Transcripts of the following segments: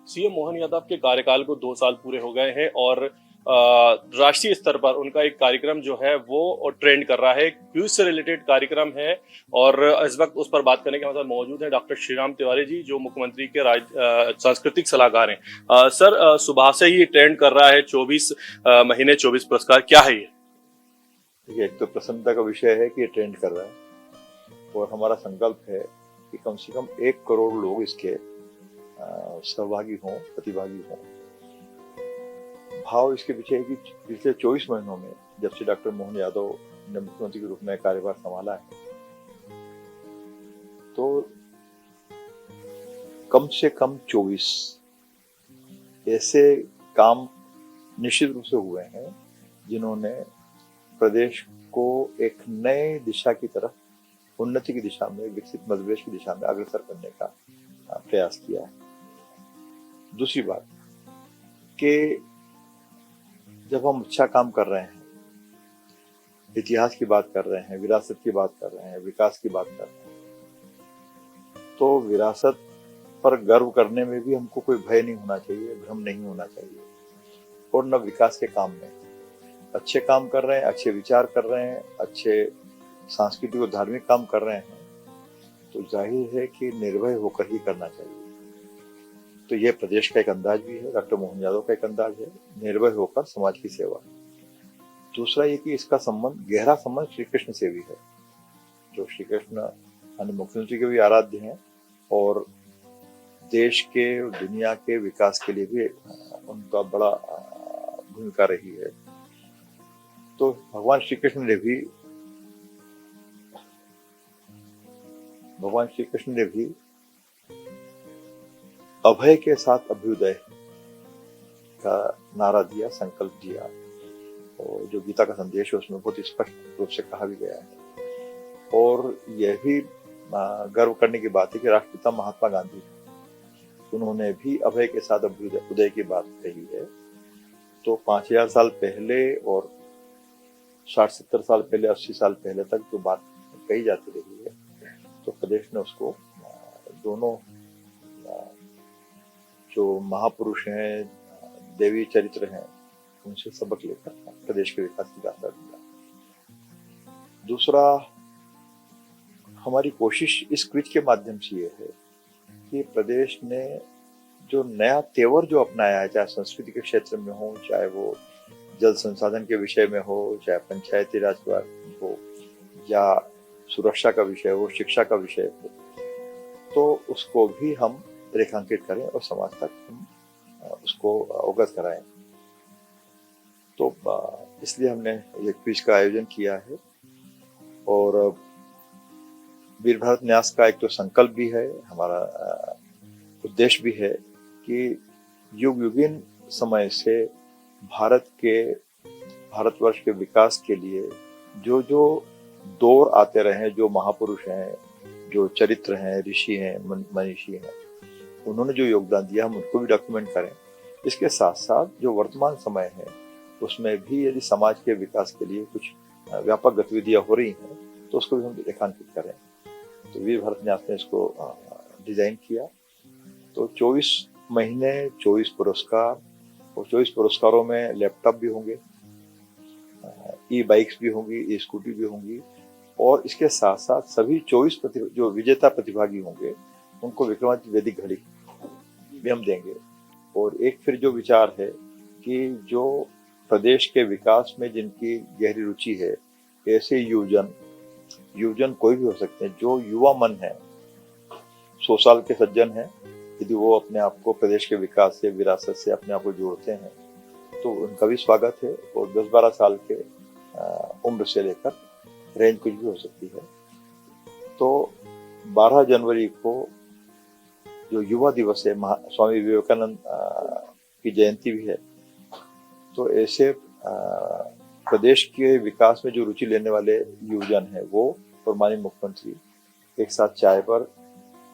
CM Mohan Yadav के कार्यकाल को 2 साल पूरे हो गए हैं और राष्ट्रीय स्तर पर उनका एक कार्यक्रम जो है वो ट्रेंड कर रहा है। क्विज से रिलेटेड कार्यक्रम है और इस वक्त उस पर बात करने के हमारे साथ मौजूद हैं डॉक्टर श्रीराम तिवारी जी, जो मुख्यमंत्री के सांस्कृतिक सलाहकार हैं। सर, सुबह से ही ट्रेंड कर रहा है 24 महीने 24 पुरस्कार, क्या है ये? देखिए, एक तो प्रसन्नता का विषय है कि ये ट्रेंड कर रहा है और हमारा संकल्प है कि कम से कम 1 करोड़ लोग इसके सहभागी हों, प्रतिभागी हों। भाव इसके पीछे है कि पिछले 24 महीनों में जब से डॉक्टर मोहन यादव ने मुख्यमंत्री के रूप में कार्यभार संभाला है, तो कम से कम 24 ऐसे काम निश्चित रूप से हुए हैं जिन्होंने प्रदेश को एक नए दिशा की तरफ, उन्नति की दिशा में, विकसित मध्य प्रदेश की दिशा में अग्रसर करने का प्रयास किया है। दूसरी बात कि जब हम अच्छा काम कर रहे हैं, इतिहास की बात कर रहे हैं, विरासत की बात कर रहे हैं, विकास की बात कर रहे हैं, तो विरासत पर गर्व करने में भी हमको कोई भय नहीं होना चाहिए, भ्रम नहीं होना चाहिए। और न विकास के काम में अच्छे काम कर रहे हैं, अच्छे विचार कर रहे हैं, अच्छे सांस्कृतिक और धार्मिक काम कर रहे हैं, तो जाहिर है कि निर्भय होकर ही करना चाहिए। तो ये प्रदेश का एक अंदाज भी है, डॉक्टर मोहन यादव का एक अंदाज है, निर्भय होकर समाज की सेवा। दूसरा ये कि इसका संबंध, गहरा संबंध श्री कृष्ण से भी है, जो श्री कृष्ण मुख्यमंत्री के भी आराध्य हैं और देश के, दुनिया के विकास के लिए भी उनका बड़ा भूमिका रही है। तो भगवान श्री कृष्ण ने भी अभय के साथ अभ्युदय का नारा दिया, संकल्प दिया, और जो गीता का संदेश है उसमें बहुत स्पष्ट रूप से कहा भी गया है। और यह भी गर्व करने की बात है कि राष्ट्रपिता महात्मा गांधी, उन्होंने भी अभय के साथ अभ्युदय की बात कही है। तो 5000 साल पहले और 60-70 साल पहले, 80 साल पहले तक जो बात कही जाती रही है, तो प्रदेश ने उसको, दोनों जो महापुरुष हैं, देवी चरित्र हैं, उनसे सबक लेकर प्रदेश के विकास की यात्रा दिया। दूसरा, हमारी कोशिश इस क्विज के माध्यम से ये है कि प्रदेश ने जो नया तेवर जो अपनाया है, चाहे संस्कृति के क्षेत्र में हो, चाहे वो जल संसाधन के विषय में हो, चाहे पंचायती राज हो, या सुरक्षा का विषय हो, शिक्षा का विषय हो, तो उसको भी हम रेखांकित करें और समाज तक हम उसको अवगत कराएं। तो इसलिए हमने ये क्विज का आयोजन किया है। और वीर भारत न्यास का एक तो संकल्प भी है, हमारा उद्देश्य भी है कि युग युगीन समय से भारतवर्ष के विकास के लिए जो जो दौर आते रहे, जो महापुरुष हैं, जो चरित्र हैं, ऋषि हैं, मनीषी हैं, उन्होंने जो योगदान दिया, हम उनको भी डॉक्यूमेंट करें। इसके साथ साथ जो वर्तमान समय है उसमें भी यदि समाज के विकास के लिए कुछ व्यापक गतिविधियां हो रही हैं, तो उसको भी हम रेखांकित करें। तो वीर भारत न्यास ने इसको डिजाइन किया। तो 24 महीने 24 पुरस्कार, और 24 पुरस्कारों में लैपटॉप भी होंगे, ई बाइक्स भी होंगी, ई स्कूटी भी होंगी, और इसके साथ साथ सभी 24 जो विजेता प्रतिभागी होंगे उनको विक्रमादित्य वैदिक घड़ी भी हम देंगे। और एक फिर जो विचार है कि जो प्रदेश के विकास में जिनकी गहरी रुचि है, ऐसे युवजन कोई भी हो सकते हैं, जो युवा मन है, 100 साल के सज्जन हैं, यदि वो अपने आप को प्रदेश के विकास से, विरासत से अपने आप को जोड़ते हैं, तो उनका भी स्वागत है। और 10-12 साल के उम्र से लेकर रेंज कुछ भी हो सकती है। तो 12 जनवरी को जो युवा दिवस है, स्वामी विवेकानंद की जयंती भी है, तो ऐसे प्रदेश के विकास में जो रुचि लेने वाले युवजन हैं, वो और माननीय मुख्यमंत्री एक साथ चाय पर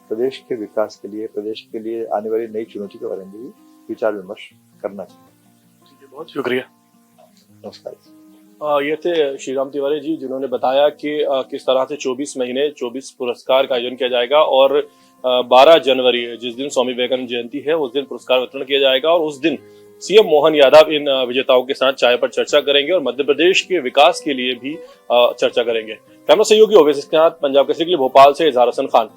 प्रदेश के विकास के लिए, प्रदेश के लिए आने वाली नई चुनौती के बारे में भी विचार विमर्श करना चाहिए। बहुत शुक्रिया। नमस्कार। ये थे श्रीराम तिवारी जी, जिन्होंने बताया कि किस तरह से 24 महीने 24 पुरस्कार का आयोजन किया जाएगा और 12 जनवरी जिस दिन स्वामी विवेकानंद जयंती है उस दिन पुरस्कार वितरण किया जाएगा और उस दिन सीएम मोहन यादव इन विजेताओं के साथ चाय पर चर्चा करेंगे और मध्य प्रदेश के विकास के लिए भी चर्चा करेंगे। कैमरा सहयोगी ओवैसी के साथ पंजाब केसरी के लिए भोपाल से इजहार हसन खान।